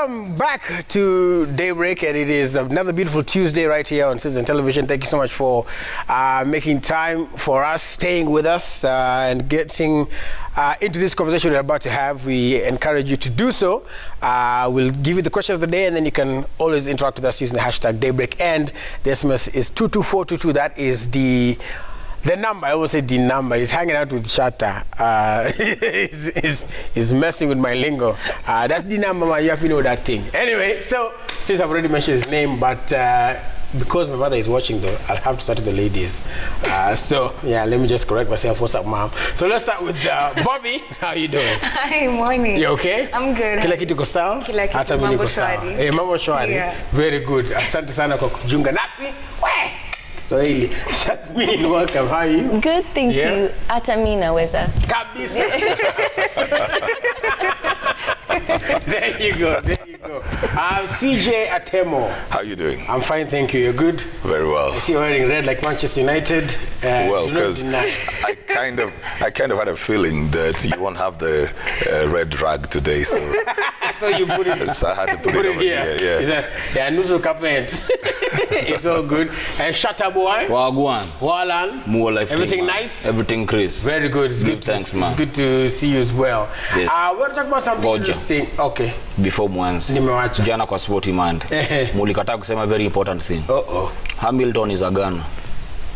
Welcome back to Daybreak, and it is another beautiful Tuesday right here on Citizen Television. Thank you so much for making time for us, staying with us, and getting into this conversation we're about to have. We encourage you to do so. We'll give you the question of the day, and then you can always interact with us using the hashtag Daybreak. And the SMS is 22422. That is the number. I always say the number. He's hanging out with Shatta. He's messing with my lingo. That's the number, man. You have to know that thing. Anyway, so since I've already mentioned his name, but because my mother is watching, though, I'll have to start with the ladies. So, yeah, let me just correct myself. What's up, Mom? So let's start with Bobby. How you doing? Hi, morning. You okay? I'm good. Kila kitu ko sawa? Kila kitu mambo shwari. Eh, mambo shwari. Yeah. Very good. Asante sana kwa kujiunga nasi. Swahili. Jasmine, welcome. How are you? Good, thank you. Hata mimi naweza. Kabisa. There you go. There you go. CJ Atemo. How are you doing? I'm fine, thank you. You're good? Very well. I see you're wearing red like Manchester United. Well, because I kind of had a feeling that you won't have the red rag today, so so you put it. So I had to put it over here. Yeah, neutral carpet. It's all good. And Shatta boy. Wagwan. Walan. More life. Everything nice? Everything Chris. Very good. It's good. Thanks, man. It's good to see you as well. Yes. We're talking about something interesting. Okay. Before mwanzi. Nimewacha. Jana kwa Sporty Monday. Mulikataa kusema very important thing. Hamilton is a gun.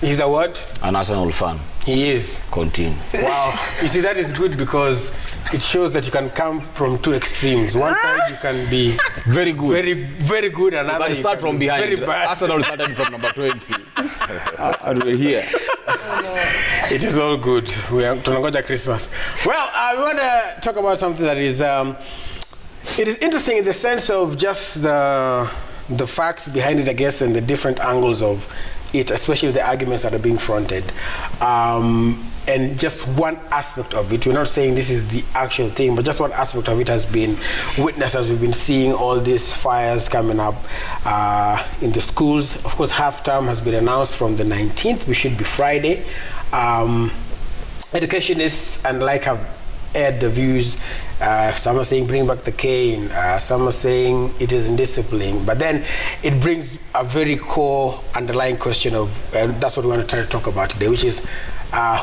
He's a what? An Arsenal fan. He is. Continue. Wow. You see, that is good because it shows that you can come from two extremes. One side you can be very good. Very good. Another you can start from behind. Very bad. Arsenal started from number 20. And we're here. It is all good. We are tunangoja Christmas. Well, we want to talk about something that is it is interesting in the sense of just the facts behind it, I guess, and the different angles of it, especially the arguments that are being fronted. And just one aspect of it, we're not saying this is the actual thing, but just one aspect of it has been witnessed as we've been seeing all these fires coming up in the schools. Of course, half-term has been announced from the 19th, which should be Friday. Educationists and like have aired the views. Some are saying bring back the cane, some are saying it is indiscipline, but then it brings a very core underlying question of, that's what we want to try to talk about today, which is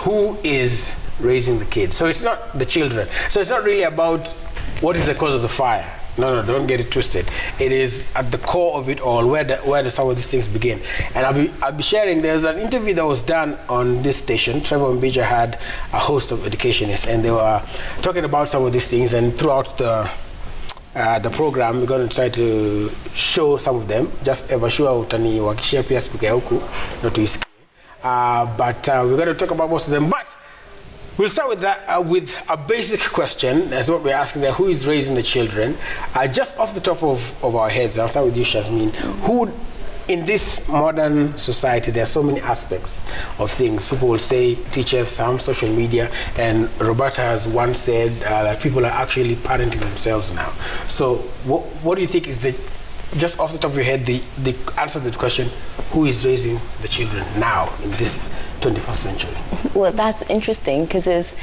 who is raising the kids? So it's not the children. So it's not really about what is the cause of the fire. No, don't get it twisted. It is at the core of it all, where do some of these things begin. And I'll be sharing, there's an interview that was done on this station. Trevor Mbija had a host of educationists, and they were talking about some of these things, and throughout the program, we're going to try to show some of them. Just ever sure utani wakishia pia speaker huku, not to escape. But we're going to talk about most of them. But we'll start with that, with a basic question. That's what we're asking there. Who is raising the children? Just off the top of our heads, I'll start with you, Jasmine. Who, in this modern society, there are so many aspects of things. People will say teachers, some social media, and Roberta has once said that people are actually parenting themselves now. So what do you think is just off the top of your head, the answer to the question, who is raising the children now in this 21st century? Well, that's interesting because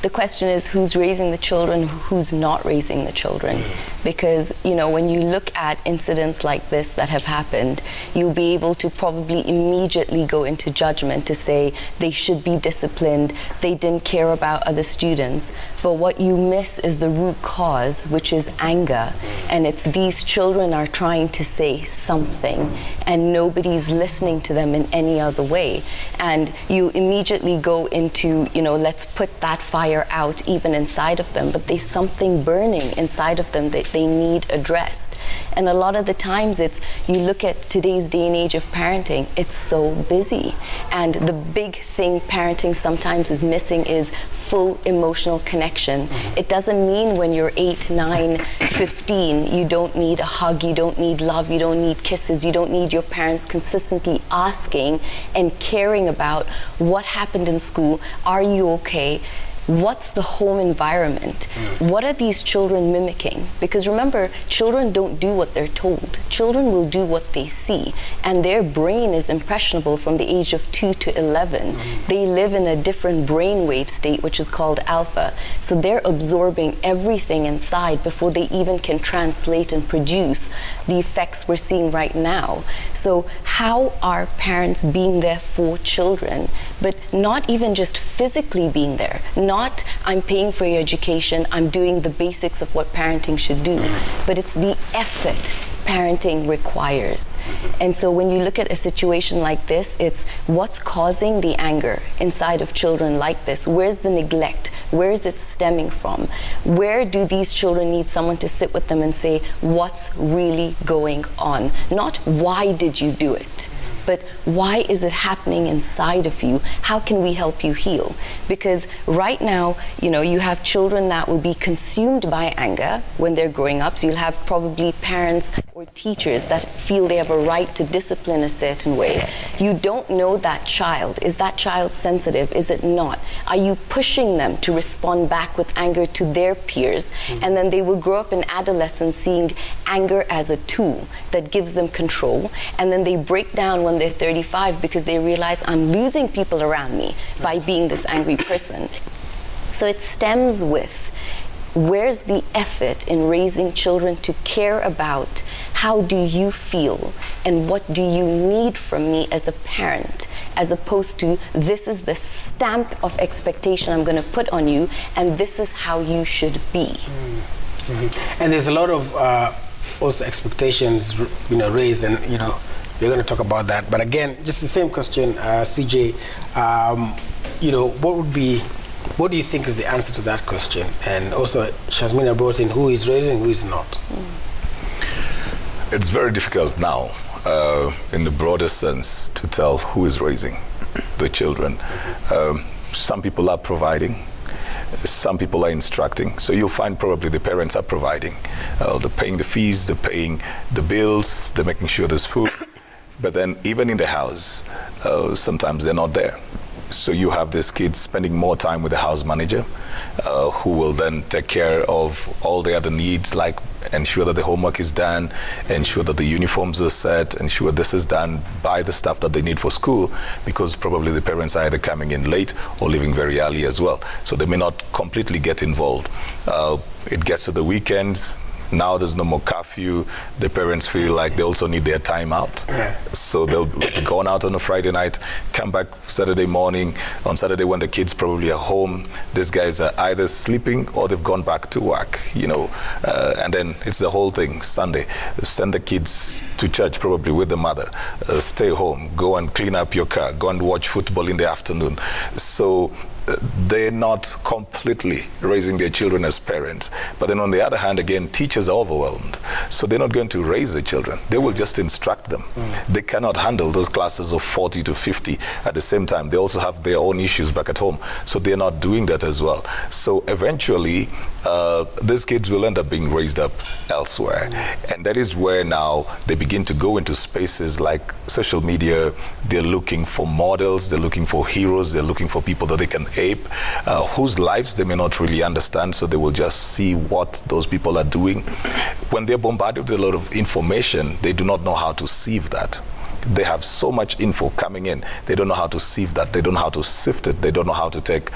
the question is who's raising the children, who's not raising the children. Because, you know, when you look at incidents like this that have happened, you'll be able to probably immediately go into judgment to say they should be disciplined, they didn't care about other students. But what you miss is the root cause, which is anger. And it's these children are trying to say something, and nobody's listening to them in any other way. And you immediately go into, you know, let's put that fire out even inside of them, but there's something burning inside of them that they need addressed. And a lot of the times it's, you look at today's day and age of parenting, it's so busy. And the big thing parenting sometimes is missing is full emotional connection. It doesn't mean when you're 8, 9, 15, you don't need a hug, you don't need love, you don't need kisses, you don't need your parents consistently asking and caring about what happened in school, are you okay? what's the home environment? What are these children mimicking? Because remember, children don't do what they're told. Children will do what they see, and their brain is impressionable from the age of 2 to 11. They live in a different brainwave state, which is called alpha. So they're absorbing everything inside before they even can translate and produce the effects we're seeing right now. So how are parents being there for children, but not even just physically being there? Not, I'm paying for your education, I'm doing the basics of what parenting should do, but it's the effort parenting requires. And so when you look at a situation like this, it's what's causing the anger inside of children like this? Where's the neglect? Where is it stemming from? Where do these children need someone to sit with them and say, what's really going on? Not why did you do it, but why is it happening inside of you? How can we help you heal? Because right now, you know, you have children that will be consumed by anger when they're growing up. So you'll have probably parents or teachers that feel they have a right to discipline a certain way. You don't know that child. Is that child sensitive? Is it not? Are you pushing them to respond back with anger to their peers? And then they will grow up in adolescence seeing anger as a tool that gives them control. And then they break down when they're 35 because they realize, I'm losing people around me by being this angry person. So it stems with, where's the effort in raising children to care about how do you feel and what do you need from me as a parent, as opposed to this is the stamp of expectation I'm going to put on you and this is how you should be. And there's a lot of also expectations, you know, raised, and you know, we're going to talk about that. But again, just the same question, CJ, you know, what do you think is the answer to that question? And also, Shazmina brought in who is raising, who is not. It's very difficult now, in the broader sense, to tell who is raising the children. Some people are providing. Some people are instructing. So you'll find probably the parents are providing. They're paying the fees, they're paying the bills, they're making sure there's food. But then even in the house, sometimes they're not there. So you have these kids spending more time with the house manager, who will then take care of all the other needs, like ensure that the homework is done, ensure that the uniforms are set, ensure this is done, buy the stuff that they need for school, because probably the parents are either coming in late or leaving very early as well. So they may not completely get involved. It gets to the weekends. Now there's no more curfew. The parents feel like they also need their time out. So they'll go out on a Friday night, come back Saturday morning. On Saturday when the kids probably are home, these guys are either sleeping or they've gone back to work, you know. And then it's the whole thing. Sunday, send the kids to church probably with the mother. Stay home, go and clean up your car, go and watch football in the afternoon. So they're not completely raising their children as parents. But then on the other hand, again, teachers are overwhelmed. So they're not going to raise the children. They will just instruct them. They cannot handle those classes of 40 to 50 at the same time. They also have their own issues back at home. So they're not doing that as well. So eventually, these kids will end up being raised up elsewhere. And that is where now they begin to go into spaces like social media. They're looking for models. They're looking for heroes. They're looking for people that they can ape, whose lives they may not really understand, so they will just see what those people are doing. When they're bombarded with a lot of information, they do not know how to sieve that. They have so much info coming in, they don't know how to sieve that, they don't know how to sift it, they don't know how to take,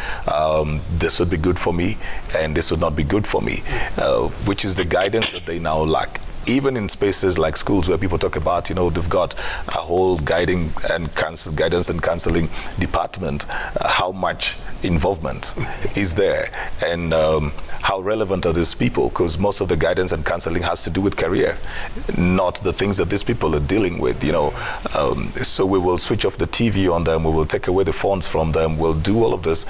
this would be good for me, and this would not be good for me, which is the guidance that they now lack. Even in spaces like schools where people talk about, you know, they've got a whole guidance and counseling department, how much involvement is there, and how relevant are these people? Because most of the guidance and counseling has to do with career, not the things that these people are dealing with, you know. So we will switch off the TV on them, we will take away the phones from them, we'll do all of this,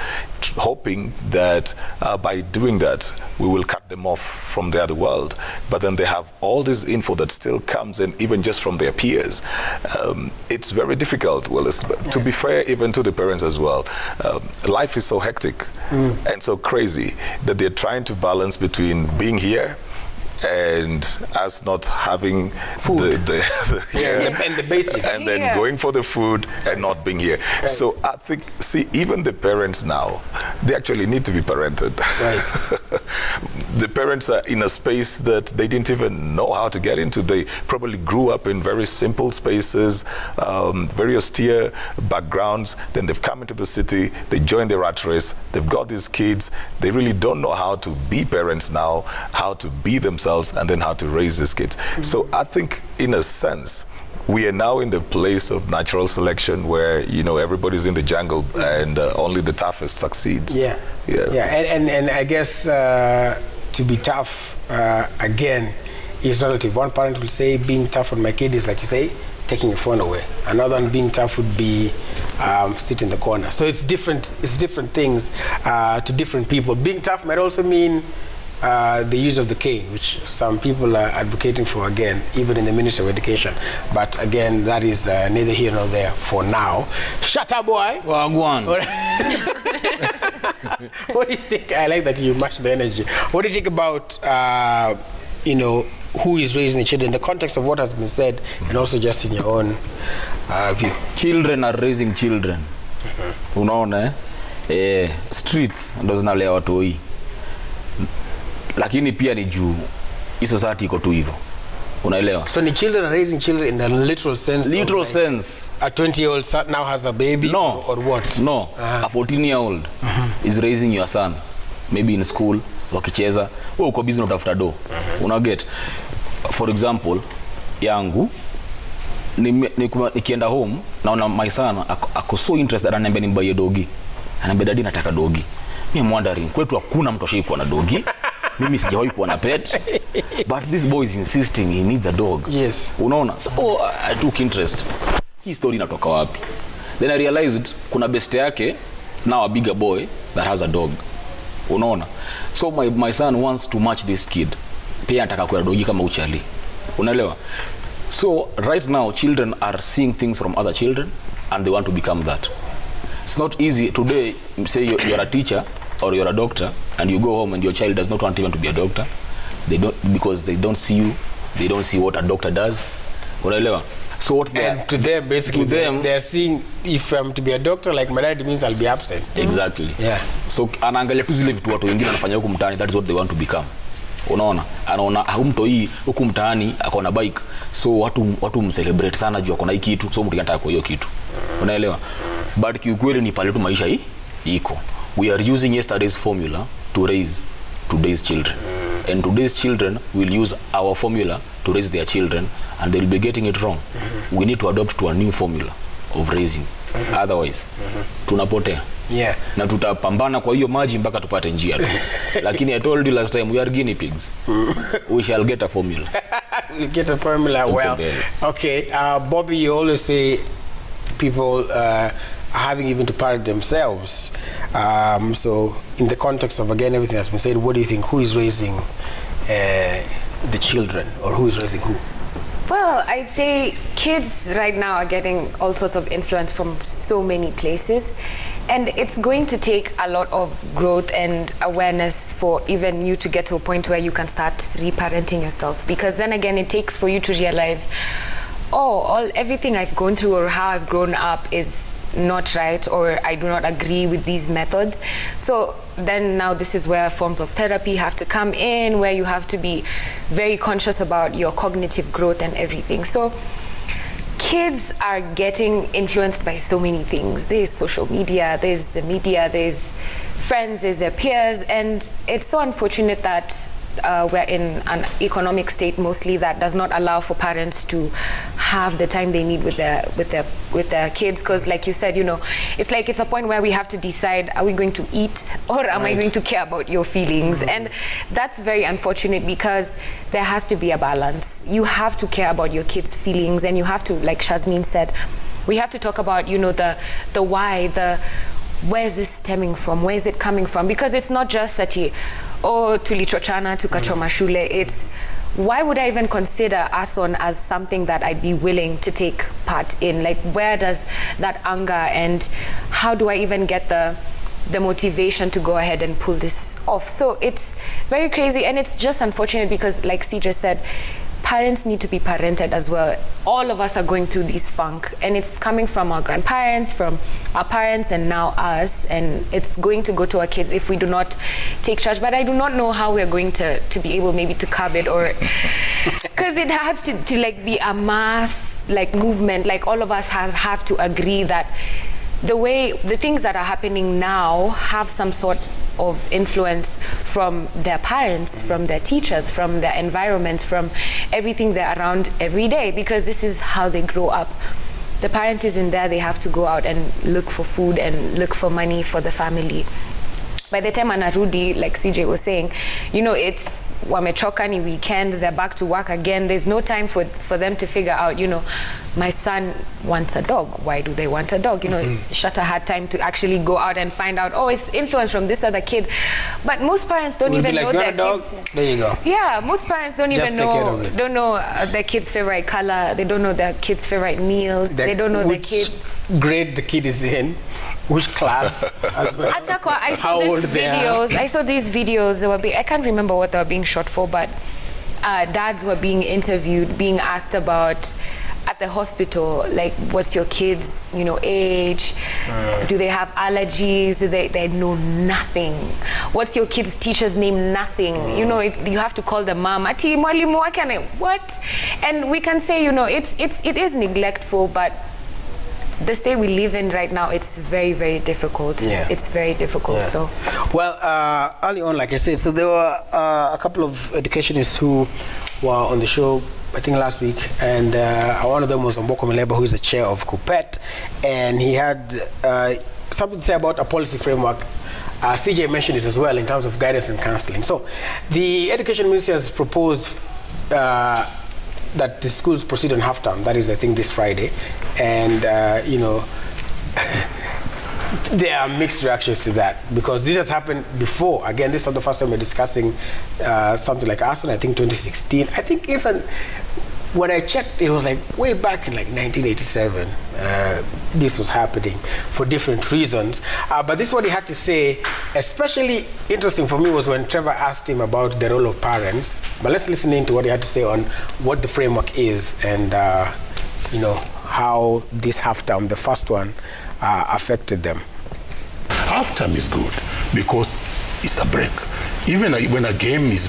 hoping that by doing that, we will cut them off from the other world. But then they have all this info that still comes in, even just from their peers. It's very difficult, Willis, but to be fair, even to the parents as well. Life is so hectic and so crazy that they're trying to balance between being here and us not having food, yeah, and the basic, and then going for the food and not being here. Right. So I think, see, even the parents now, they actually need to be parented. Right. The parents are in a space that they didn't even know how to get into. They probably grew up in very simple spaces, very austere backgrounds. Then they've come into the city, they join the rat race, they've got these kids. They really don't know how to be parents now, how to be themselves, and then how to raise these kids. So I think, in a sense, we are now in the place of natural selection where, you know, everybody's in the jungle and only the toughest succeeds. Yeah. And I guess to be tough, again, is relative. One parent will say being tough on my kid is, like you say, taking your phone away. Another one, being tough, would be sit in the corner. So it's different things to different people. Being tough might also mean the use of the cane, which some people are advocating for, again, even in the Ministry of Education. But again, that is neither here nor there for now. Shut up, boy. Well, go on. What do you think? I like that you match the energy. What do you think about, you know, who is raising the children in the context of what has been said, and also just in your own view? Children are raising children. Unaona, streets ndo zinalea watu hii. Lakini pia ni juu hii society iko tu hivyo. Unaelewa? So the children are raising children in the literal sense. Literal like sense. A 20-year-old now has a baby. No. Or what? No. A 14-year-old is raising your son. Maybe in school, wakicheza. Wewe uko busy unatafuta do. Una get? For example, yangu nikienda home naona my son ako so interested, ananiambia nimbuy dogi. Ananiambia daddy nataka dogi. Mimi wondering, kwetu hakuna mtu ashikuwa na dogi. Mimi sijawahi kuwa na pet, but this boy is insisting he needs a dog. Yes. Unaona? So I took interest. Hii story inatoka wapi? Then I realized kuna best yake, now a bigger boy that has a dog. Unaona? So my son wants to match this kid. Pia anataka kuwa dogi kama uchali. Unaelewa? So right now children are seeing things from other children and they want to become that. It's not easy today. Say you're a teacher or you're a doctor and you go home and your child does not want even to be a doctor. They don't, because they don't see you. They don't see what a doctor does. Unaelewa? So what they and to them, basically, they're seeing, if I'm to be a doctor, like my dad, means I'll be absent. Exactly. Yeah. So anaangalia tu zile vitu watu wengine wanafanya huko mtaani, that is what they want to become. Unaona? Anaona humtoi huko mtaani akona bike, so watu mcelebrate sana juu akona hii kitu, so mtu anataka kwa hiyo kitu. Unaelewa? But kiukweli ni pale tu maisha hii iko. We are using yesterday's formula to raise today's children. And today's children will use our formula to raise their children, and they'll be getting it wrong. We need to adopt to a new formula of raising. Otherwise, tunapotea. Yeah. Na tutapambana kwa hiyo maji mpaka tupate njia tu. Lakini I told you last time, we are guinea pigs. We shall get a formula. We'll get a formula. Well, okay. Bobby, you always say people having even to parent themselves. So in the context of, again, everything that's been said, what do you think? Who is raising the children, or who is raising who? Well, I'd say kids right now are getting all sorts of influence from so many places, and it's going to take a lot of growth and awareness for even you to get to a point where you can start reparenting yourself, because then again it takes for you to realize, oh, everything I've gone through or how I've grown up is not right, or I do not agree with these methods. So then now this is where forms of therapy have to come in, where you have to be very conscious about your cognitive growth and everything. So kids are getting influenced by so many things. There's social media, there's the media, there's friends, there's their peers, and it's so unfortunate that we're in an economic state mostly that does not allow for parents to have the time they need with their kids, because like you said, you know, it's like it's a point where we have to decide, are we going to eat, or am I going to care about your feelings? And that's very unfortunate, because there has to be a balance. You have to care about your kids' feelings, and you have to, like Shazmin said, we have to talk about, you know, the why, where is this stemming from, where is it coming from, because it's not just that tulichochana tukachoma shule. It's why would I even consider ASON as something that I'd be willing to take part in? Like, where does that anger, and how do I even get the motivation to go ahead and pull this off? So very crazy. And it's just unfortunate because, like CJ said, parents need to be parented as well. All of us are going through this funk, and it's coming from our grandparents, from our parents, and now us, and it's going to go to our kids if we do not take charge. But I do not know how we're going to be able maybe to curb it, or because it has to like be a mass like movement. Like all of us have to agree that the things that are happening now have some sort of influence from their parents, from their teachers, from their environments, from everything they're around every day, because this is how they grow up. The parent isn't there, they have to go out and look for food and look for money for the family. By the time anarudi, like CJ was saying, you know, it's wamechoka ni weekend, they're back to work again. There's no time for them to figure out, you know, my son wants a dog. Why do they want a dog? You know, Shatta had time to actually go out and find out, oh, it's influence from this other kid. But most parents don't even know their kids. There you go. Yeah, most parents don't even know, their kid's favorite color. They don't know their kid's favorite meals. They don't know their kid. Grade the kid is in. Which class? I saw these videos. They were I can't remember what they were being shot for, but dads were being interviewed, being asked about at the hospital, like, what's your kids, you know, age? Do they have allergies? They know nothing. What's your kid's teacher's name? Nothing. You know, you have to call the mom. Ati mwalimu wake what? And we can say, you know, it is neglectful, but the state we live in right now, it's very, very difficult. Yeah. It's very difficult. Yeah. So, well, early on, like I said, so there were a couple of educationists who were on the show, I think last week, and one of them was Omboko Mileba, who is the chair of CUPET, and he had something to say about a policy framework. CJ mentioned it as well in terms of guidance and counseling. So, the Education Ministry has proposed that the schools proceed on half-term. That is, I think, this Friday. And, you know, there are mixed reactions to that because this has happened before. Again, this is not the first time we're discussing something like Arsenal, I think 2016. I think even when I checked, it was like way back in like 1987, this was happening for different reasons. But this is what he had to say. Especially interesting for me was when Trevor asked him about the role of parents. But let's listen into what he had to say on what the framework is and, you know, how this half-term, the first one, affected them. Half-term is good because it's a break. Even when a game is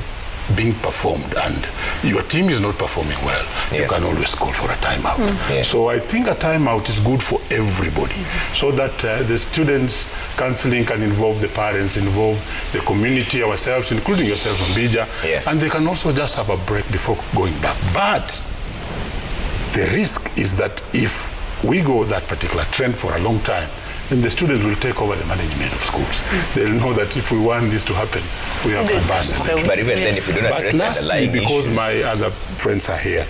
being performed and your team is not performing well, you can always call for a timeout. So I think a timeout is good for everybody, so that the students counseling can involve the parents, involve the community, ourselves, including yourself and Bija, and they can also just have a break before going back. But the risk is that if we go that particular trend for a long time, then the students will take over the management of schools. They'll know that if we want this to happen, we have to ban. But even then, if you don't address the underlying issues, because my other friends are here,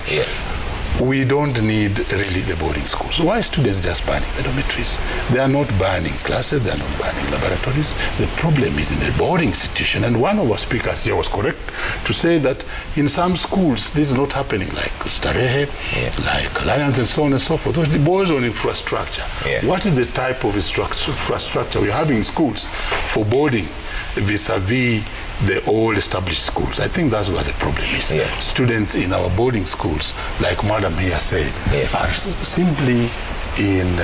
we don't need really the boarding schools. Why are students just banning the dormitories? They are not banning classes, they are not banning laboratories. The problem is in the boarding institution. And one of our speakers here was correct to say that in some schools, this is not happening, like Starehe, like Alliance, and so on and so forth. It boils on infrastructure. What is the type of infrastructure we're having in schools for boarding vis-a-vis the old established schools? I think that's where the problem is. Students in our boarding schools, like Madam here said, are simply in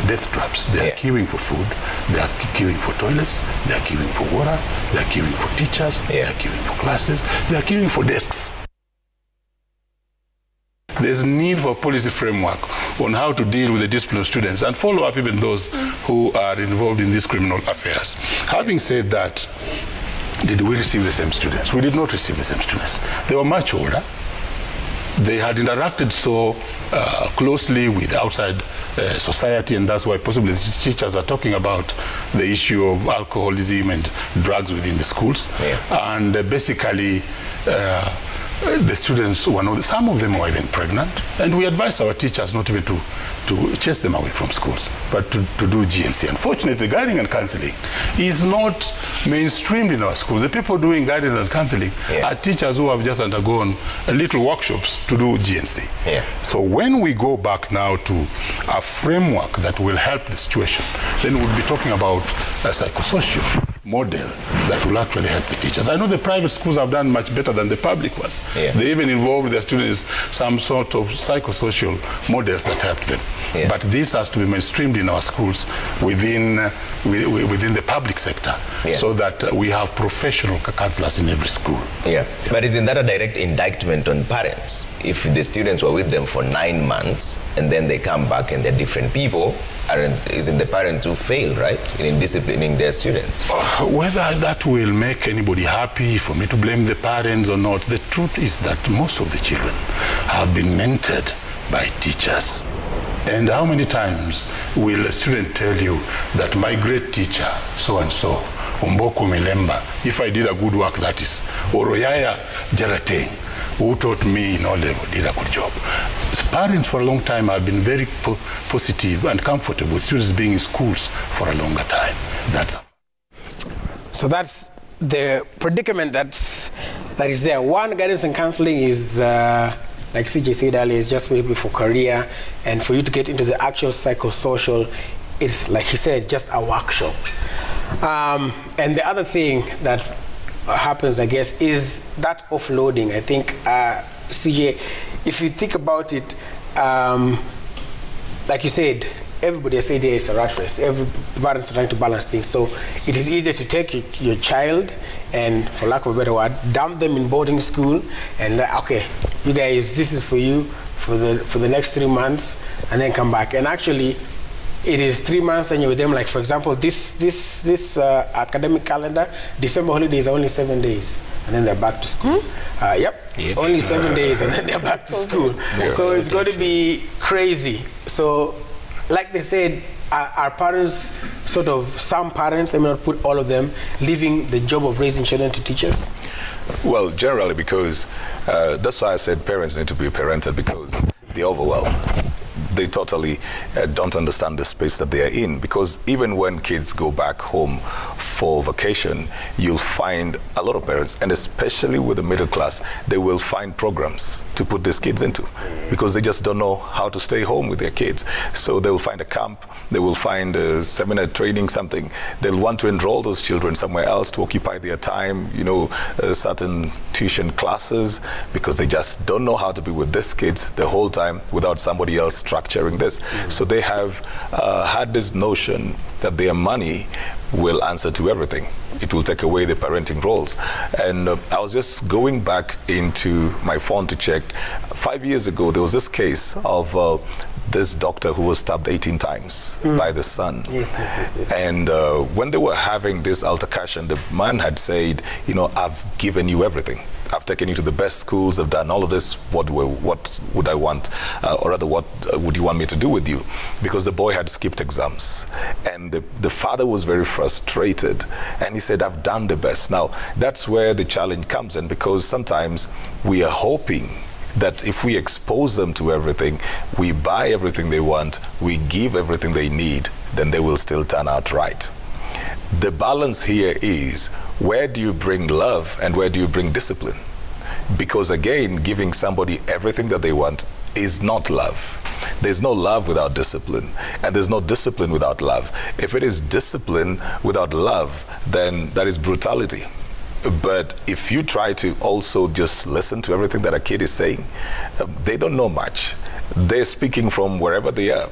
death traps. They are queuing for food, they are queuing for toilets, they are queuing for water, they are queuing for teachers, they are queuing for classes, they are queuing for desks. There's need for a policy framework on how to deal with the discipline of students and follow up even those who are involved in these criminal affairs. Having said that, did we receive the same students? We did not receive the same students. They were much older. They had interacted so closely with outside society, and that's why possibly the teachers are talking about the issue of alcoholism and drugs within the schools. And basically, the students were not, some of them were even pregnant, and we advised our teachers not even to chase them away from schools, but to do GNC. Unfortunately, guiding and counseling is not mainstreamed in our schools. The people doing guidance and counseling are teachers who have just undergone little workshops to do GNC. So when we go back now to a framework that will help the situation, then we'll be talking about a psychosocial model that will actually help the teachers. I know the private schools have done much better than the public ones. Yeah. They even involved their students some sort of psychosocial models that help them. Yeah. But this has to be mainstreamed in our schools within the public sector, so that we have professional counselors in every school. Yeah. But isn't that a direct indictment on parents? If the students were with them for 9 months and then they come back and they're different people, isn't the parents who fail, right, in disciplining their students? Whether that will make anybody happy for me to blame the parents or not, the truth is that most of the children have been mentored by teachers. And how many times will a student tell you that my great teacher, so-and-so, Umboko Milemba, if I did a good work, that is, or Oyaya Jarateng, who taught me in O-level, did a good job. Parents for a long time have been very positive and comfortable with students being in schools for a longer time. So that's the predicament that is there. One, guidance and counseling is, like CJ said earlier, is just maybe for career, and for you to get into the actual psychosocial, it's like he said, just a workshop. And the other thing that happens, I guess, is that offloading. I think, CJ, if you think about it, like you said, everybody has said there is a rat race. Every parents are trying to balance things. So it is easier to take your child and, for lack of a better word, dump them in boarding school and like, okay, you guys, this is for you for the next 3 months, and then come back. And actually, it is 3 months, then you're with them. Like, for example, this academic calendar, December holidays are only 7 days, and then they're back to school. Yep, only 7 days, and then they're back to school. So it's going to be crazy. So, like they said, our parents, some parents, I may not put all of them, leaving the job of raising children to teachers? Well, generally, because that's why I said parents need to be parented, because they're overwhelmed. They totally don't understand the space that they are in, because even when kids go back home for vacation, you'll find a lot of parents, and especially with the middle class, they will find programs to put these kids into, because they just don't know how to stay home with their kids. So they will find a camp, they will find a seminar, training, something. They'll want to enroll those children somewhere else to occupy their time, certain tuition classes, because they just don't know how to be with these kids the whole time without somebody else structuring this. So they have had this notion that their money will answer to everything. It will take away the parenting roles. And I was just going back into my phone to check. 5 years ago, there was this case of this doctor who was stabbed 18 times by the son. Yes. And when they were having this altercation, the man had said, I've given you everything. I've taken you to the best schools, I've done all of this, what would I want? Or rather, what would you want me to do with you? Because the boy had skipped exams. And the father was very frustrated. And he said, I've done the best. Now, that's where the challenge comes in, because sometimes we are hoping that if we expose them to everything, we buy everything they want, we give everything they need, then they will still turn out right. The balance here is, where do you bring love and where do you bring discipline? Because again, giving somebody everything that they want is not love. There's no love without discipline, and there's no discipline without love. If it is discipline without love, then that is brutality. But if you try to also just listen to everything that a kid is saying, they don't know much. They're speaking from wherever they are.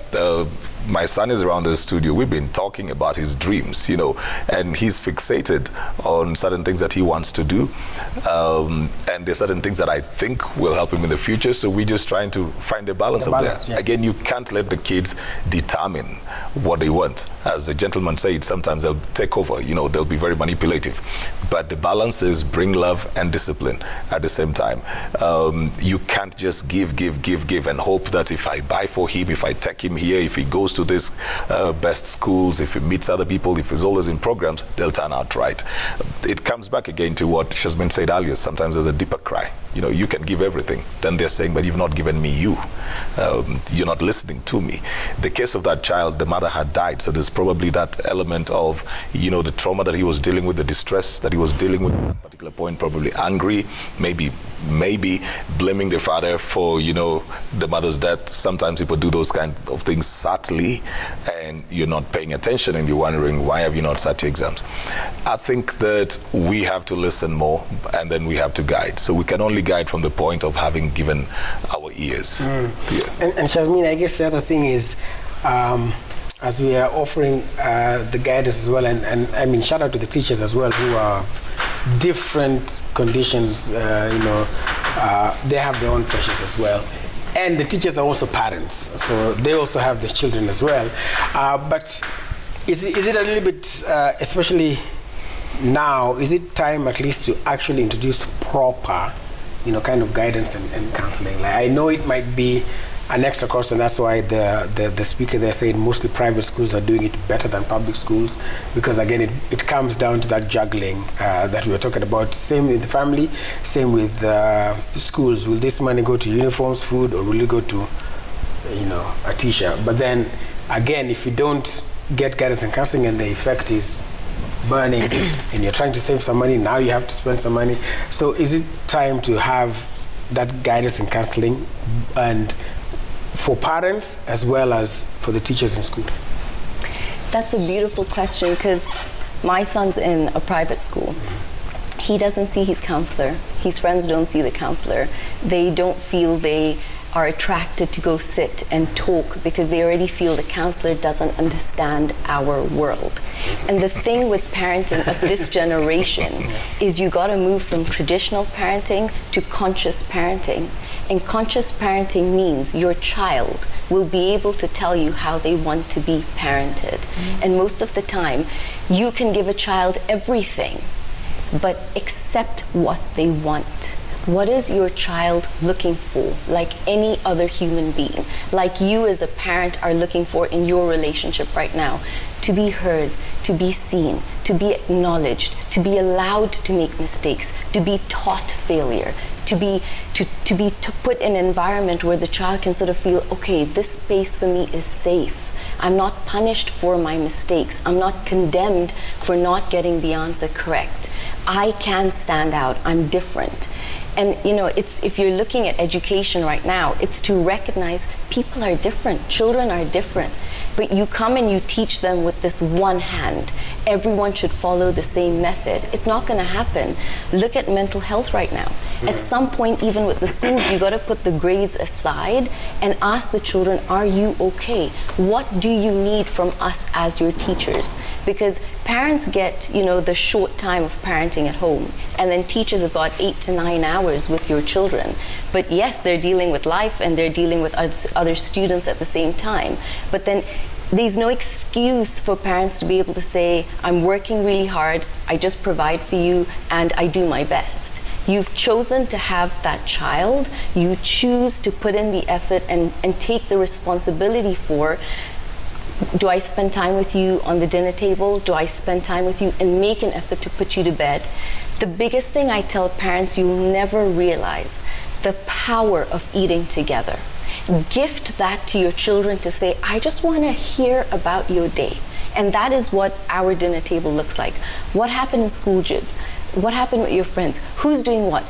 My son is around the studio. We've been talking about his dreams, and he's fixated on certain things that he wants to do. And there's certain things that I think will help him in the future. So we're just trying to find a balance of that. Yeah. Again, you can't let the kids determine what they want. As the gentleman said, sometimes they'll take over, they'll be very manipulative. But the balance is bring love and discipline at the same time. You can't just give and hope that if I buy for him, if I take him here, if he goes to this best schools, if he meets other people, if he's always in programs, they'll turn out right. It comes back again to what Shazmin said earlier. Sometimes there's a deeper cry. You can give everything. Then they're saying, but you've not given me you. You're not listening to me. The case of that child, the mother had died. So there's probably that element of, the trauma that he was dealing with, the distress that he was dealing with at that particular point, probably angry, maybe maybe blaming the father for, the mother's death. Sometimes people do those kind of things subtly, and you're not paying attention, and you're wondering, why have you not sat your exams? I think that we have to listen more, and then we have to guide. So we can only guide from the point of having given our ears. Yeah. And Sharmeen, I guess the other thing is, as we are offering the guidance as well, and I mean, shout out to the teachers as well who are different conditions, they have their own pressures as well. And the teachers are also parents, so they also have their children as well. But is it a little bit, especially now, is it time at least to actually introduce proper, kind of guidance and counseling? Like, I know it might be an extra cost, and that's why the speaker there said mostly private schools are doing it better than public schools, because again it comes down to that juggling that we were talking about. Same with the family, same with schools. Will this money go to uniforms, food, or will it go to a teacher? But then again, if you don't get guidance and counseling and the effect is burning and you're trying to save some money, now you have to spend some money. So is it time to have that guidance and counseling, and for parents as well as for the teachers in school? That's a beautiful question, because my son's in a private school. He doesn't see his counselor. His friends don't see the counselor. They don't feel they are attracted to go sit and talk because they already feel the counselor doesn't understand our world. And the thing with parenting of this generation is you got to move from traditional parenting to conscious parenting. And conscious parenting means your child will be able to tell you how they want to be parented. And most of the time, you can give a child everything, but accept what they want. What is your child looking for, like any other human being, like you as a parent are looking for in your relationship right now? To be heard, to be seen, to be acknowledged, to be allowed to make mistakes, to be taught failure, to be put in an environment where the child can sort of feel, okay, this space for me is safe. I'm not punished for my mistakes. I'm not condemned for not getting the answer correct. I can stand out. I'm different. And it's, if you're looking at education right now, it's to recognize people are different, children are different. But you come and you teach them with this one hand. Everyone should follow the same method. It's not going to happen. Look at mental health right now. At some point, even with the schools, you got to put the grades aside and ask the children, are you okay? What do you need from us as your teachers? Because parents get, the short time of parenting at home, and then teachers have got 8 to 9 hours with your children. But yes, they're dealing with life and they're dealing with other students at the same time. But then there's no excuse for parents to be able to say, I'm working really hard, I just provide for you, and I do my best. You've chosen to have that child. You choose to put in the effort and take the responsibility for, do I spend time with you on the dinner table? Do I spend time with you and make an effort to put you to bed? The biggest thing I tell parents, you'll never realize the power of eating together. Gift that to your children to say, I just want to hear about your day. And that is what our dinner table looks like. What happened in school, Jibs? What happened with your friends? Who's doing what?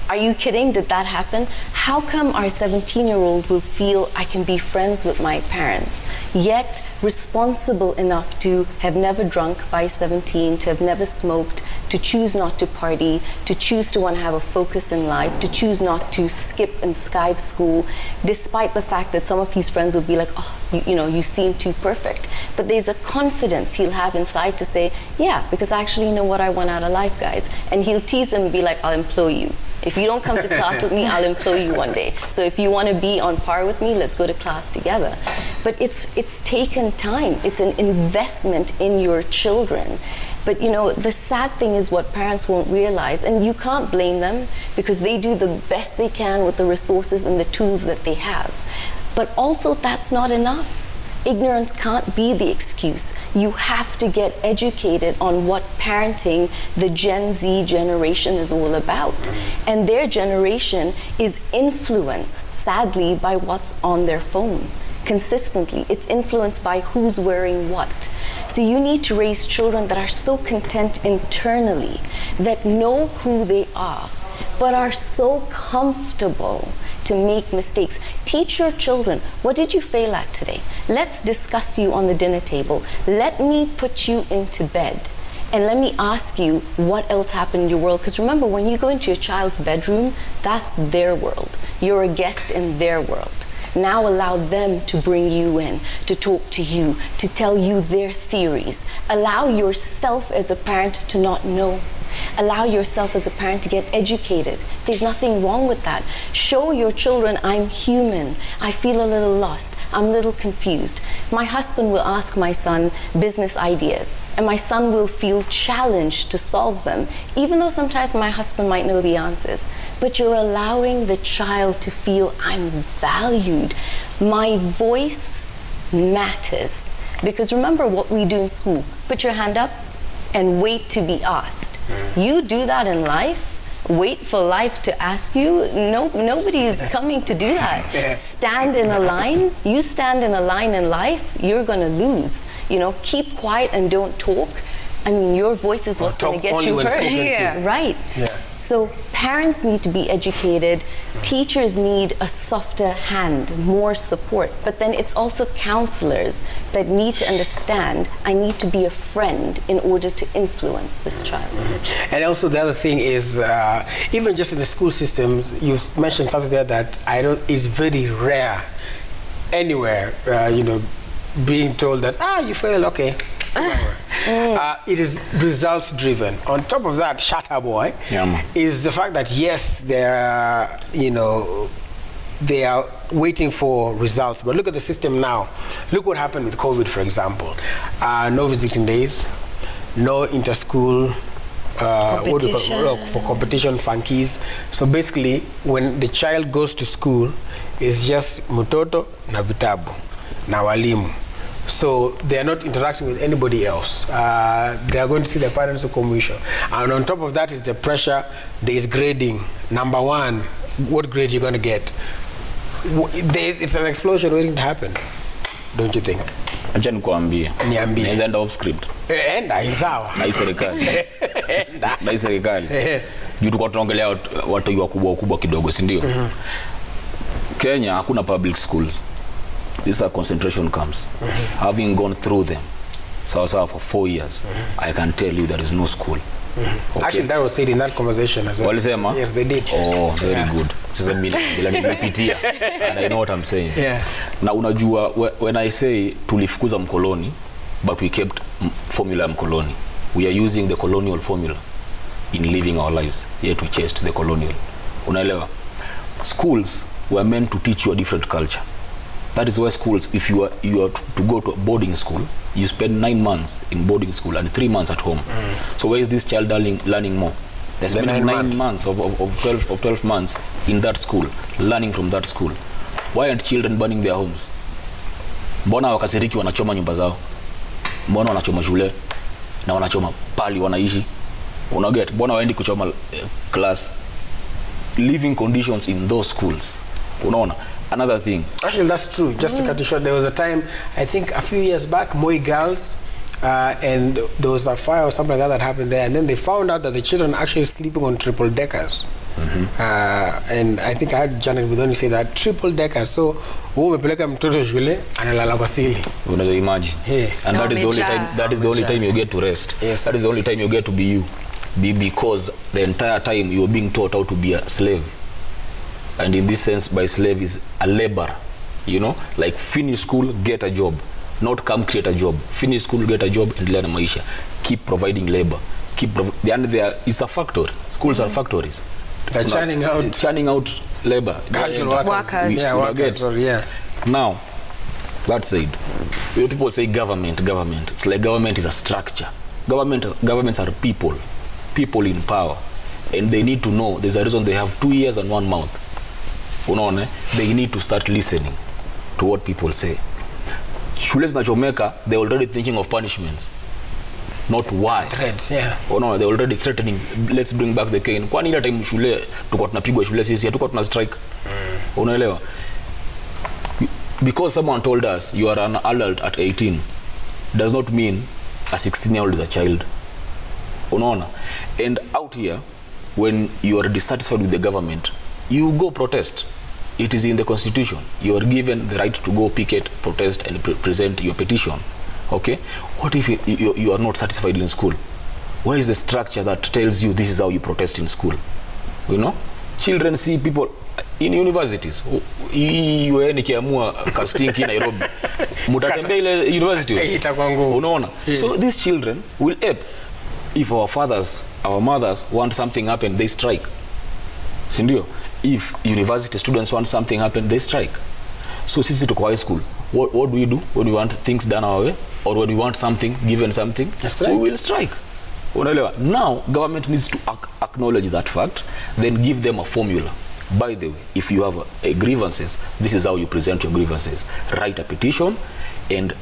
Are you kidding? Did that happen? How come our 17-year-old will feel I can be friends with my parents, yet responsible enough to have never drunk by 17, to have never smoked, to choose not to party, to choose to want to have a focus in life, to choose not to skip and Skype school, despite the fact that some of his friends will be like, oh, you seem too perfect. But there's a confidence he'll have inside to say, yeah, because I actually know what I want out of life, guys. And he'll tease them and be like, I'll employ you. If you don't come to class with me, I'll employ you one day. So if you want to be on par with me, let's go to class together. But it's taken time. It's an investment in your children. But the sad thing is what parents won't realize, and you can't blame them because they do the best they can with the resources and the tools that they have. But also that's not enough. Ignorance can't be the excuse. You have to get educated on what parenting the Gen Z generation is all about. And their generation is influenced, sadly, by what's on their phone. Consistently, it's influenced by who's wearing what. So you need to raise children that are so content internally, that know who they are, but are so comfortable to make mistakes. Teach your children, what did you fail at today? Let's discuss you on the dinner table. Let me put you into bed. And let me ask you what else happened in your world. Because remember, when you go into your child's bedroom, that's their world. You're a guest in their world. Now allow them to bring you in, to talk to you, to tell you their theories. Allow yourself as a parent to not know. Allow yourself as a parent to get educated. There's nothing wrong with that. Show your children, I'm human. I feel a little lost. I'm a little confused. My husband will ask my son business ideas, and my son will feel challenged to solve them, even though sometimes my husband might know the answers. But you're allowing the child to feel, I'm valued. My voice matters. Because remember what we do in school. Put your hand up and wait to be asked. You do that in life, wait for life to ask you. Nobody is coming to do that. Stand in a line. You stand in a line in life, you're going to lose. You know, keep quiet and don't talk. I mean, your voice is what's going to get you hurt. Yeah. Right. Yeah. So parents need to be educated. Teachers need a softer hand, more support. But then it's also counselors that need to understand, I need to be a friend in order to influence this child. And also the other thing is, even just in the school systems, you mentioned something there that is very rare anywhere, you know, being told that, you failed, okay. It is results driven. On top of that, shatter boy, is the fact that yes, there are, you know, they are waiting for results. But look at the system now. Look what happened with COVID, for example. No visiting days, no inter-school what do you call, for competition funkies. So basically, when the child goes to school, it's just mutoto na vitabu na walimu. So they are not interacting with anybody else. They are going to see their parents for commission. And on top of that is the pressure. There is grading. Number one, what grade you're going to get. It's an explosion waiting to happen, don't you think? Acha nikuambie. Niambie. Naweza enda off script. Enda sawa. Na serikali. Na serikali. Juu tulikuwa tunaongelea watu wakubwa kidogo, si ndio? Kenya hakuna public schools. These are concentration camps. Having gone through them, for 4 years, I can tell you there is no school. Okay. Actually, that was said in that conversation as well. Walisema? Yes, they did. Oh, very good. Sasa mimi nimepitia, and I know what I'm saying. Yeah. Na unajua, when I say tulifukuza mkoloni, but we kept formula mkoloni. We are using the colonial formula in living our lives, yet we chased the colonial. Unaelewa? Schools were meant to teach you a different culture. That is why schools, if you are to go to a boarding school, you spend 9 months in boarding school and 3 months at home. So where is this child learning more? They're spending 9 months of 12 months in that school, learning from that school. Why aren't children burning their homes? Mbona wakasiriki wanachoma nyumba zao? Mbona wanachoma shule? Na wanachoma pali wanaishi? Unaget? Mbona waendi kuchoma class? Living conditions in those schools. Unaona? Another thing. Actually, that's true. Just to cut you short, there was a time, I think a few years back, Moi Girls, and there was a fire or something like that happened there, and then they found out that the children are actually sleeping on triple deckers. And I think I heard Janet Budoni say that triple deckers. So, umepeleka mtoto shule analala kwa sili. Unaweza imagine. Yeah. And that is the only time. That is the only time you get to rest. Yes. That is the only time you get to be you. Because the entire time you are being taught how to be a slave. And in this sense, by slave is a labor, you know, like finish school, get a job, not come create a job. Finish school, get a job, and learn maisha. Keep providing labor. It's a factory. Schools are factories. They're churning out labor. Casual workers. Yeah, workers. Yeah. Now, that said, people say government. It's like government is a structure. Governments are people in power, and they need to know there's a reason they have 2 ears and 1 mouth. They need to start listening to what people say. Shule zinachomeka, they're already thinking of punishments, not why. Threats, yeah. They're already threatening, let's bring back the cane. Kwani ile time shule tulikuwa tunapigwa shule sisi hatukuwa tuna strike. Unaelewa? Because someone told us you are an adult at 18 does not mean a 16-year-old is a child. Unaona? And out here when you are dissatisfied with the government, you go protest. It is in the constitution. You are given the right to go picket, protest, and present your petition. Okay? What if you are not satisfied in school? Where is the structure that tells you this is how you protest in school? You know? Children see people in universities. Nikiamua Kastinki Nairobi. Mutatembea ile university. Unaona? So these children will ape. If our fathers, our mothers want something happen, they strike. Sindio? If university students want something happen, they strike. So sisi tuko high school, what do we do when we want things done our way, or when we want something, given something, we will strike. Now, government needs to acknowledge that fact, then give them a formula. By the way, if you have grievances, this is how you present your grievances. Write a petition and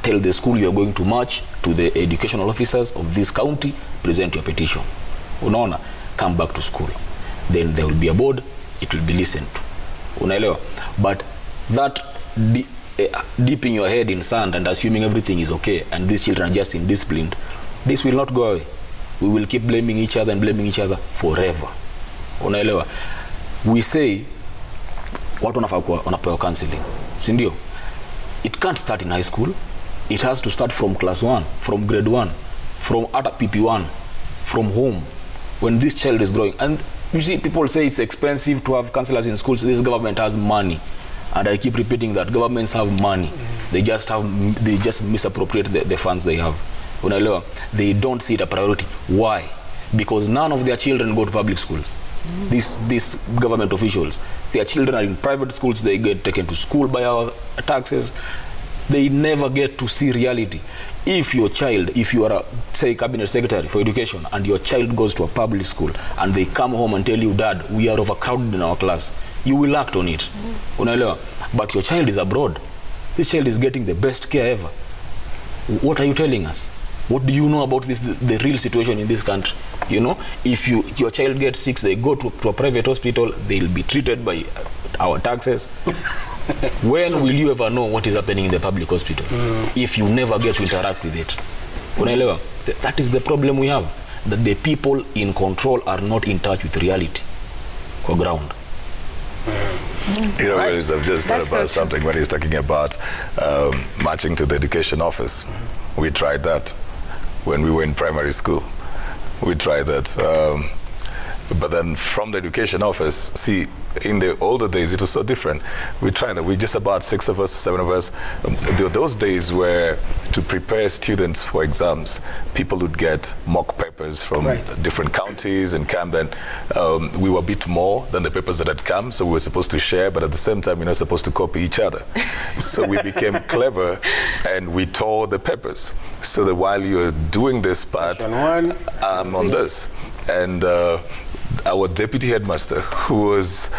tell the school you are going to march to the educational officers of this county, present your petition. Unaona, come back to school. Then there will be a board, it will be listened to. Unaelewa? But that dipping your head in sand and assuming everything is okay and these children are just indisciplined, this will not go away. We will keep blaming each other and blaming each other forever. Unaelewa? We say watu wanapewa counseling. Sindio? It can't start in high school. It has to start from class 1, from grade 1, from at PP1, from home, when this child is growing. And you see, people say it's expensive to have counselors in schools. This government has money. And I keep repeating that governments have money. They just misappropriate the funds they have. Unaelewa? They don't see it a priority. Why? Because none of their children go to public schools. These government officials, their children are in private schools. They get taken to school by our taxes. They never get to see reality. If your child, if you are say cabinet secretary for education and your child goes to a public school and they come home and tell you, Dad, we are overcrowded in our class, you will act on it. Unaelewa? But your child is abroad. This child is getting the best care ever. What are you telling us? What do you know about the real situation in this country? You know, if your child gets sick, they go to a private hospital, they'll be treated by our taxes. When will you ever know what is happening in the public hospital if you never get to interact with it? Unaelewa? That is the problem we have, that the people in control are not in touch with reality or ground. You know, I've just thought about something when he's talking about marching to the education office. We tried that when we were in primary school. We tried that. But then from the education office, see, in the older days, it was so different. We tried that. We just about 6 of us, 7 of us. Those days were to prepare students for exams. People would get mock papers from different counties and come. Then we were a bit more than the papers that had come, so we were supposed to share, but at the same time, we're not supposed to copy each other. So we became clever, and we tore the papers. So that while you're doing this part, I'm on this. And our deputy headmaster, who was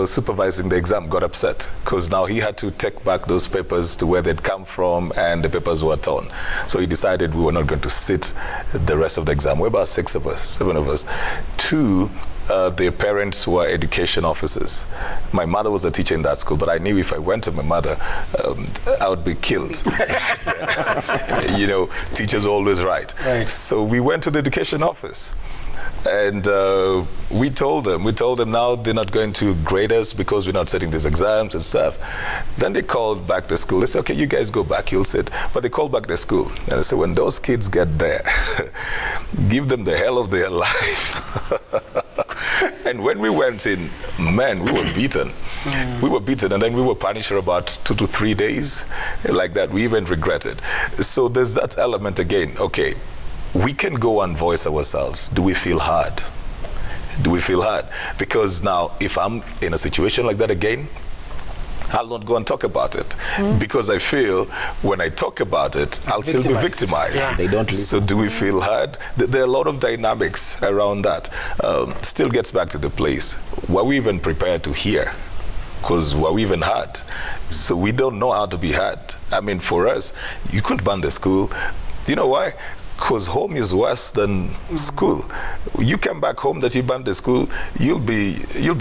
supervising the exam, got upset because now he had to take back those papers to where they'd come from, and the papers were torn. So he decided we were not going to sit the rest of the exam. We're about 6 of us, 7 of us. 2, their parents were education officers. My mother was a teacher in that school, but I knew if I went to my mother, I would be killed. You know, teachers are always right. So we went to the education office. And we told them now they're not going to grade us because we're not setting these exams and stuff. Then they called back the school. They said, okay, you guys go back, you'll sit. But they called back the school. And they said, when those kids get there, give them the hell of their life. And when we went in, man, we were beaten. We were beaten, and then we were punished for about 2 to 3 days. Like that, we even regretted. So there's that element again. Okay. We can go and voice ourselves. Do we feel hard? Do we feel hard? Because now, if I'm in a situation like that again, I'll not go and talk about it. Because I feel when I talk about it, I'll still be victimized. Yeah. They don't listen. So do we feel hard? There are a lot of dynamics around that. Still gets back to the place. Were we even prepared to hear? Because were we even heard? So we don't know how to be heard. I mean, for us, you couldn't ban the school. Do you know why? Because home is worse than school. You come back home that you banned the school, you'll be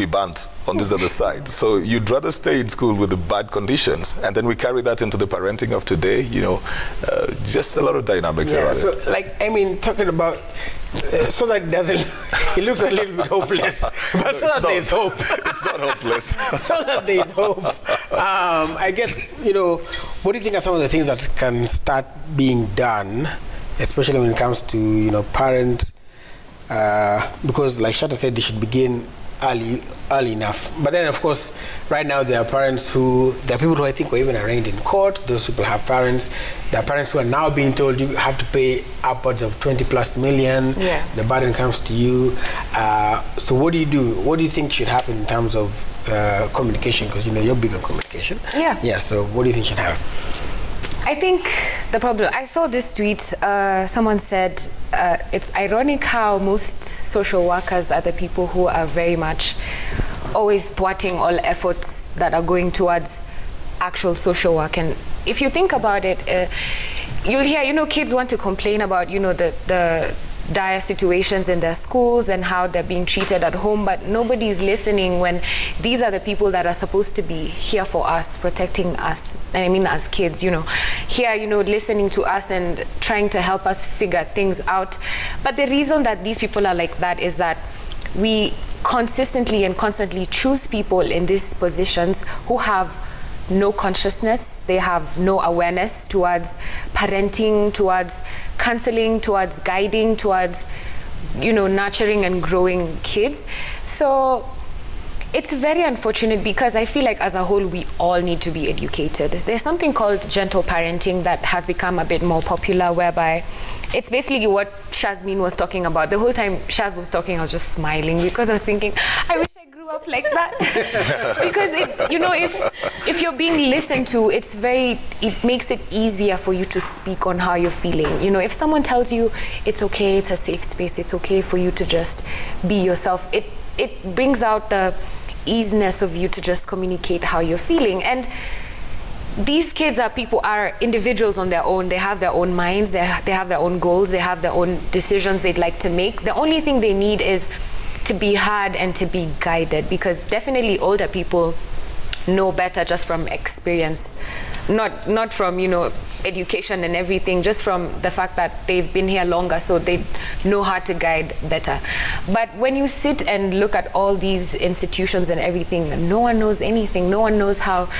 banned on this other side. So you'd rather stay in school with the bad conditions, and then we carry that into the parenting of today. You know, just a lot of dynamics around it. So, like, I mean, talking about so that it doesn't, it looks a little bit hopeless, but so that there's hope. It's not hopeless. So that there's hope. I guess, what do you think are some of the things that can start being done, especially when it comes to, parent, because like Shatta said, they should begin early enough. But then, of course, right now there are people who I think were even arraigned in court. Those people have parents. There are parents who are now being told you have to pay upwards of 20+ million. Yeah. The burden comes to you. So what do you do? What do you think should happen in terms of communication? Because you're big on communication. Yeah. Yeah. So what do you think should happen? I think the problem, I saw this tweet, someone said, it's ironic how most social workers are the people who are very much always thwarting all efforts that are going towards actual social work. And if you think about it, you'll hear, kids want to complain about, the dire situations in their schools and how they're being treated at home, but nobody's listening when these are the people that are supposed to be here for us, protecting us. And I mean as kids, here, listening to us and trying to help us figure things out. But the reason that these people are like that is that we consistently and constantly choose people in these positions who have no consciousness, they have no awareness towards parenting, towards counseling, towards guiding, towards, nurturing and growing kids. So it's very unfortunate because I feel like as a whole, we all need to be educated. There's something called gentle parenting that has become a bit more popular, whereby it's basically what Shazmin was talking about. The whole time Shaz was talking, I was just smiling because I was thinking, I wish I grew up like that. Because if you're being listened to, it makes it easier for you to speak on how you're feeling. If someone tells you it's okay, it's a safe space, it's okay for you to just be yourself, it brings out the easiness of you to just communicate how you're feeling. And these kids are individuals on their own. They have their own minds, they have their own goals, they have their own decisions they'd like to make. The only thing they need is to be heard and to be guided, because definitely older people know better just from experience, not from education and everything, just from the fact that they've been here longer, so they know how to guide better. But when you sit and look at all these institutions and everything, no one knows anything. No one knows how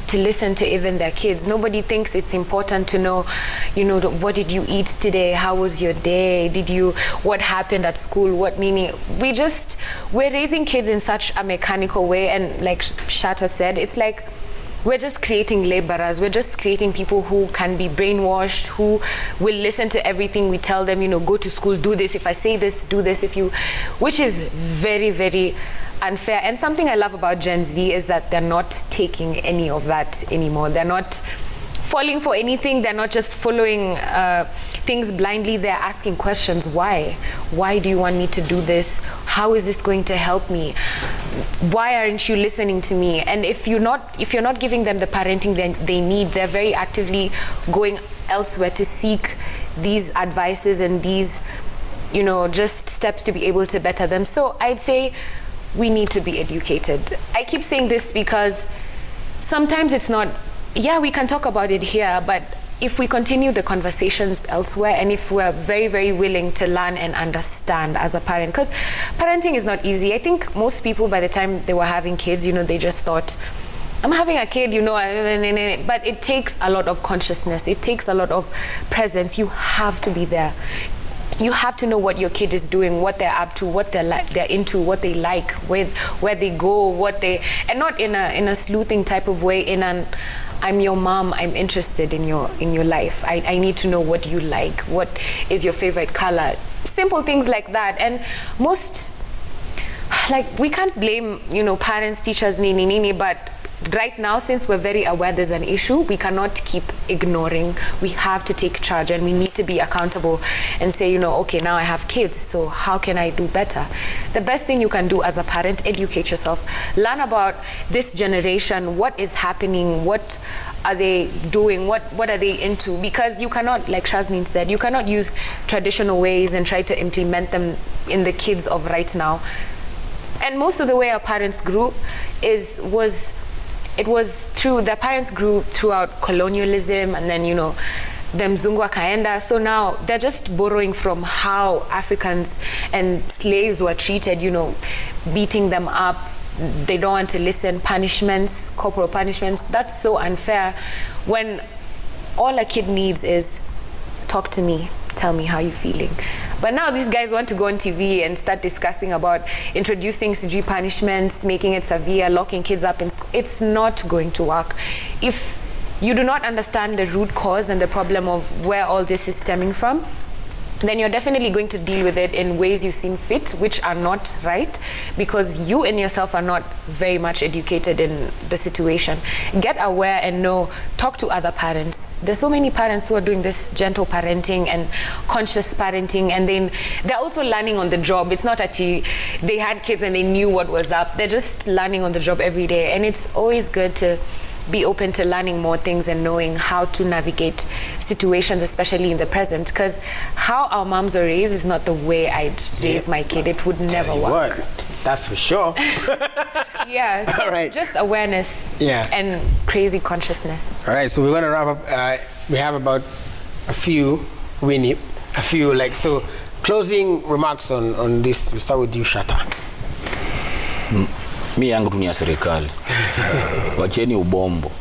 to listen to even their kids. Nobody thinks it's important to know, what did you eat today? How was your day? What happened at school? What nini? We're raising kids in such a mechanical way, and like Shatta said, it's like we're just creating laborers. We're just creating people who can be brainwashed, who will listen to everything we tell them, go to school, do this. If I say this, do this. Which is very, very unfair. And something I love about Gen Z is that they're not taking any of that anymore. They're not falling for anything. They're not just following things blindly. They're asking questions. Why? Why do you want me to do this? How is this going to help me? Why aren't you listening to me? And if you're not giving them the parenting they need, they're very actively going elsewhere to seek these advices and these, just steps to be able to better them. So I'd say we need to be educated. I keep saying this because sometimes it's not, we can talk about it here, but if we continue the conversations elsewhere, and if we're very, very willing to learn and understand as a parent, because parenting is not easy. I think most people, by the time they were having kids, they just thought, I'm having a kid, but it takes a lot of consciousness. It takes a lot of presence. You have to be there. You have to know what your kid is doing, what they're up to, what they're into, what they like, where they go, and not in a sleuthing type of way, in an I'm your mom, I'm interested in your life. I need to know what you like, what is your favorite color. Simple things like that. And we can't blame, parents, teachers, nini, but right now, since we're very aware there's an issue, we cannot keep ignoring. We have to take charge, and we need to be accountable and say, okay, now I have kids, so how can I do better? The best thing you can do as a parent, educate yourself. Learn about this generation, what is happening, what are they doing, what are they into? Because you cannot, like Shazmin said, you cannot use traditional ways and try to implement them in the kids of right now. And most of the way our parents grew was through, their parents grew throughout colonialism, and then, the mzungu akaenda. So now they're just borrowing from how Africans and slaves were treated, you know, beating them up. They don't want to listen, punishments, corporal punishments. That's so unfair when all a kid needs is talk to me, tell me how you're feeling. But now these guys want to go on TV and start discussing about introducing CG punishments, making it severe, locking kids up in school. It's not going to work. If you do not understand the root cause and the problem of where all this is stemming from, then you're definitely going to deal with it in ways you seem fit, which are not right, because you and yourself are not very much educated in the situation. Get aware and know, talk to other parents. There's so many parents who are doing this gentle parenting and conscious parenting, and then they're also learning on the job. It's not that they had kids and they knew what was up. They're just learning on the job every day, and it's always good to be open to learning more things and knowing how to navigate situations, especially in the present, because how our moms are raised is not the way I'd raise my kid. It would never work. That's for sure. Yeah, so all right. Just awareness and crazy consciousness. All right, so we're going to wrap up. We have about a few, Winnie, so closing remarks on this. We'll start with you, Shatta. Mi yangu tu ni ya serikali. Wacheni ubombo.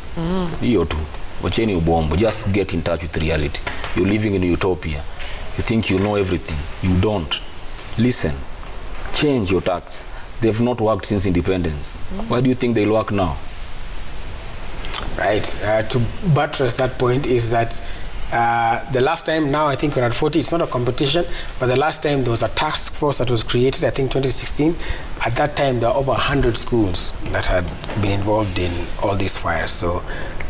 Hiyo tu. Wacheni ubombo. Just get in touch with reality. You're living in utopia. You think you know everything. You don't. Listen. Change your tactics. They've not worked since independence. Why do you think they'll work now? Right. To buttress that point is that the last time, now I think we're at 40, it's not a competition, but the last time there was a task force that was created, I think 2016. At that time, there were over 100 schools that had been involved in all these fires. So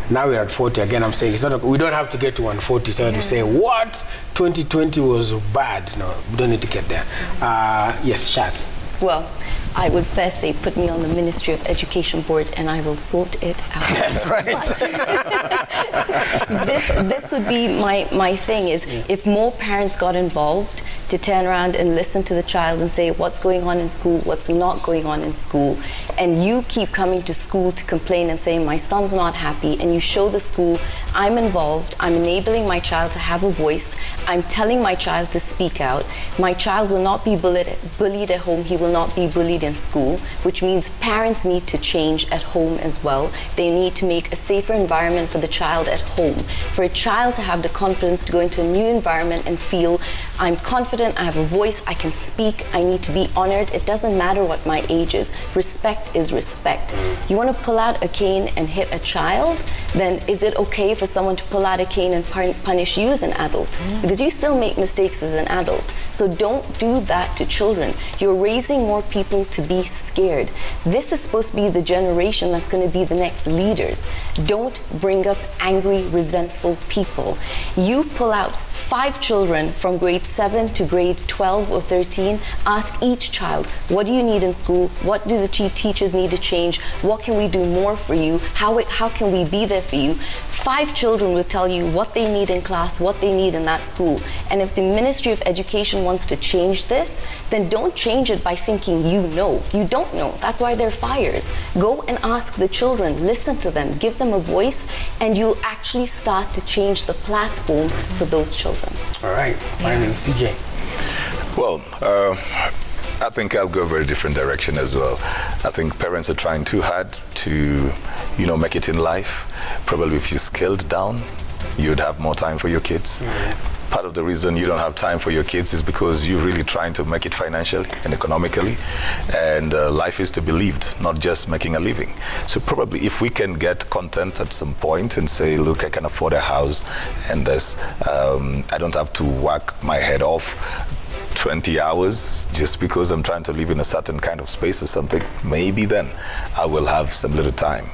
now we're at 40. Again, I'm saying it's not we don't have to get to 140 so to say, what? 2020 was bad. No, we don't need to get there. Yes, Shaz. Well, I would first say put me on the Ministry of Education board and I will sort it out. That's right. This would be my thing is if more parents got involved to turn around and listen to the child and say what's going on in school, what's not going on in school, and you keep coming to school to complain and saying my son's not happy, and you show the school I'm involved, I'm enabling my child to have a voice, I'm telling my child to speak out, my child will not be bullied at home, he will not be bullied in school, which means parents need to change at home as well. They need to make a safer environment for the child at home. For a child to have the confidence to go into a new environment and feel I'm confident, I have a voice, I can speak, I need to be honored. It doesn't matter what my age is. Respect is respect. You want to pull out a cane and hit a child, then is it okay for someone to pull out a cane and punish you as an adult? Because you still make mistakes as an adult. So don't do that to children. You're raising more people to be scared. This is supposed to be the generation that's going to be the next leaders. Don't bring up angry, resentful people. You pull out 5 children from grade 7 to grade 12 or 13, ask each child, what do you need in school? What do the teachers need to change? What can we do more for you? How can we be there for you? 5 children will tell you what they need in class, what they need in that school. And if the Ministry of Education wants to change this, then don't change it by thinking you know. You don't know. That's why there are fires. Go and ask the children, listen to them, give them a voice, and you'll actually start to change the platform for those children. All right, finally, CJ. Well, I think I'll go a very different direction as well. I think parents are trying too hard to, make it in life. Probably if you scaled down, you'd have more time for your kids. Part of the reason you don't have time for your kids is because you're really trying to make it financially and economically. And life is to be lived, not just making a living. So probably if we can get content at some point and say, look, I can afford a house and this, I don't have to work my head off 20 hours just because I'm trying to live in a certain kind of space or something, maybe then I will have some little time,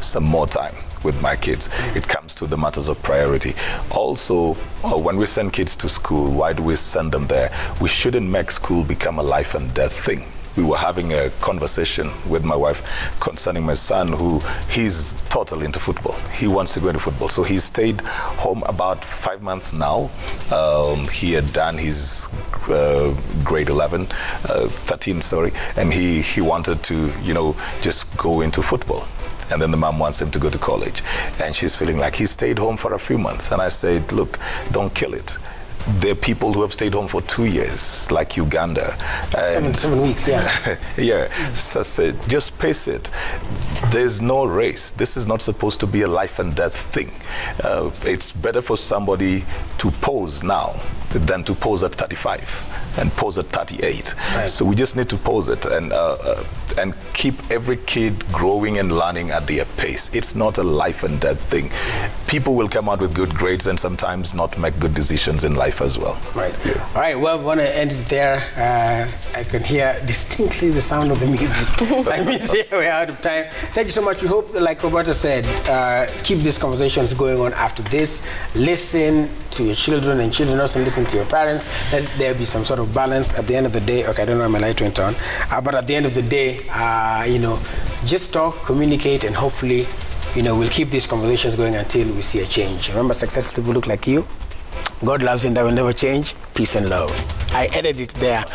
some more time with my kids. It comes to the matters of priority. Also, when we send kids to school, why do we send them there? We shouldn't make school become a life and death thing. We were having a conversation with my wife concerning my son he's totally into football. He wants to go into football. So he stayed home about 5 months now. He had done his grade 13, and he wanted to, just go into football. and then the mom wants him to go to college, and she's feeling like he stayed home for a few months. And I said, look, don't kill it. There are people who have stayed home for 2 years, like Uganda. And 7 weeks, yeah. yeah, so I said, just pace it. There's no race. This is not supposed to be a life and death thing. It's better for somebody to pose now than to pose at 35 and pose at 38. Right. So we just need to pose it and keep every kid growing and learning at their pace. It's not a life and death thing. People will come out with good grades and sometimes not make good decisions in life as well. Right. Yeah. All right, well, we want to end it there. I can hear distinctly the sound of the music. That means we're out of time. Thank you so much. We hope, like Roberta said, keep these conversations going on after this. Listen to your children, and children also listen to your parents. Let there be some sort of balance at the end of the day. Okay, I don't know why my light went on. But at the end of the day, you know, just talk, communicate, and hopefully, you know, we'll keep these conversations going until we see a change. Remember, successful people look like you. God loves you and that will never change. Peace and love. I edited it there.